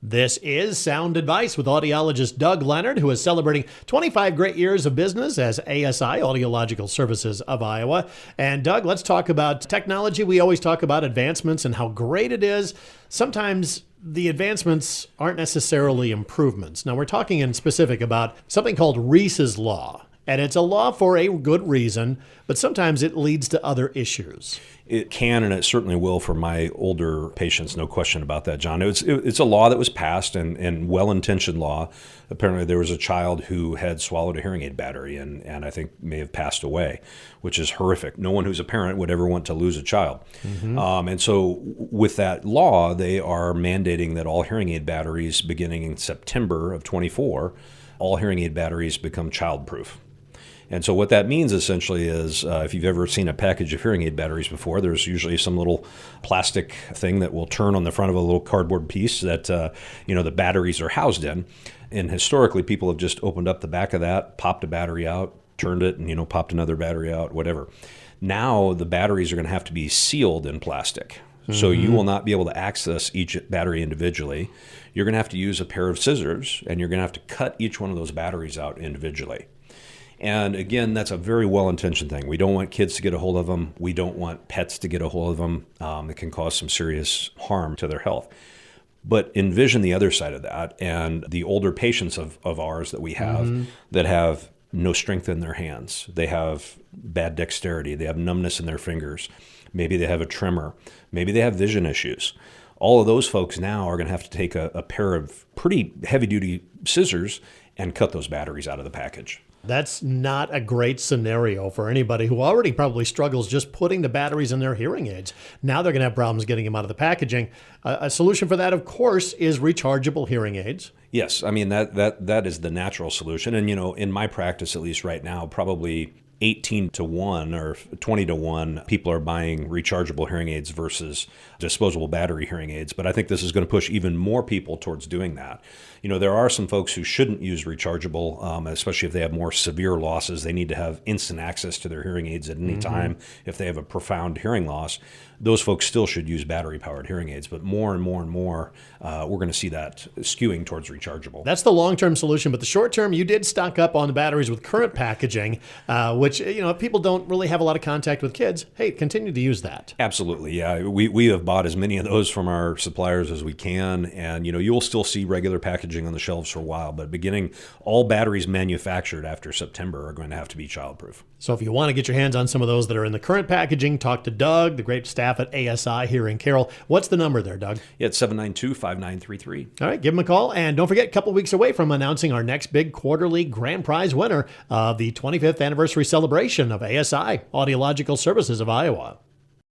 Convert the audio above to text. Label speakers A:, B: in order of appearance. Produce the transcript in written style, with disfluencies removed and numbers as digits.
A: This is Sound Advice with audiologist Doug Leonard, who is celebrating 25 great years of business as ASI, Audiological Services of Iowa. And Doug, let's talk about technology. We always talk about advancements and how great it is. Sometimes the advancements aren't necessarily improvements. Now, we're talking in specific about something called Reese's Law. And it's a law for a good reason, but sometimes it leads to other issues.
B: It can, and it certainly will for my older patients, no question about that, John. It's a law that was passed and well-intentioned law. Apparently there was a child who had swallowed a hearing aid battery and I think may have passed away, which is horrific. No one who's a parent would ever want to lose a child. And so with that law, they are mandating that all hearing aid batteries beginning in September of 24, all hearing aid batteries become child-proof. And so what that means essentially is if you've ever seen a package of hearing aid batteries before, there's usually some little plastic thing that will turn on the front of a little cardboard piece that the batteries are housed in. And historically, people have just opened up the back of that, popped a battery out, turned it, and popped another battery out, whatever. Now the batteries are going to have to be sealed in plastic. So you will not be able to access each battery individually. You're going to have to use a pair of scissors, and you're going to have to cut each one of those batteries out individually. And again, that's a very well-intentioned thing. We don't want kids to get a hold of them. We don't want pets to get a hold of them. It can cause some serious harm to their health. But envision the other side of that and the older patients of ours that we have that have no strength in their hands. They have bad dexterity. They have numbness in their fingers. Maybe they have a tremor. Maybe they have vision issues. All of those folks now are going to have to take a pair of pretty heavy-duty scissors and cut those batteries out of the package.
A: That's not a great scenario for anybody who already probably struggles just putting the batteries in their hearing aids. Now they're going to have problems getting them out of the packaging. A solution for that, of course, is rechargeable hearing aids.
B: Yes, I mean, that is the natural solution. And, in my practice, at least right now, probably 18 to 1 or 20 to 1 people are buying rechargeable hearing aids versus disposable battery hearing aids. But I think this is going to push even more people towards doing that. There are some folks who shouldn't use rechargeable, especially if they have more severe losses. They need to have instant access to their hearing aids at any time if they have a profound hearing loss. Those folks still should use battery-powered hearing aids, but more and more and more, we're going to see that skewing towards rechargeable.
A: That's the long-term solution, but the short-term, you did stock up on the batteries with current packaging, which, if people don't really have a lot of contact with kids, hey, continue to use that.
B: Absolutely, yeah. We have bought as many of those from our suppliers as we can, and, you'll still see regular packaging on the shelves for a while, but all batteries manufactured after September are going to have to be childproof.
A: So if you want to get your hands on some of those that are in the current packaging, talk to Doug, the great staff at ASI here in Carroll. What's the number there, Doug?
B: Yeah, it's 792-5933.
A: All right, give them a call. And don't forget, a couple weeks away from announcing our next big quarterly grand prize winner of the 25th anniversary celebration of ASI, Audiological Services of Iowa.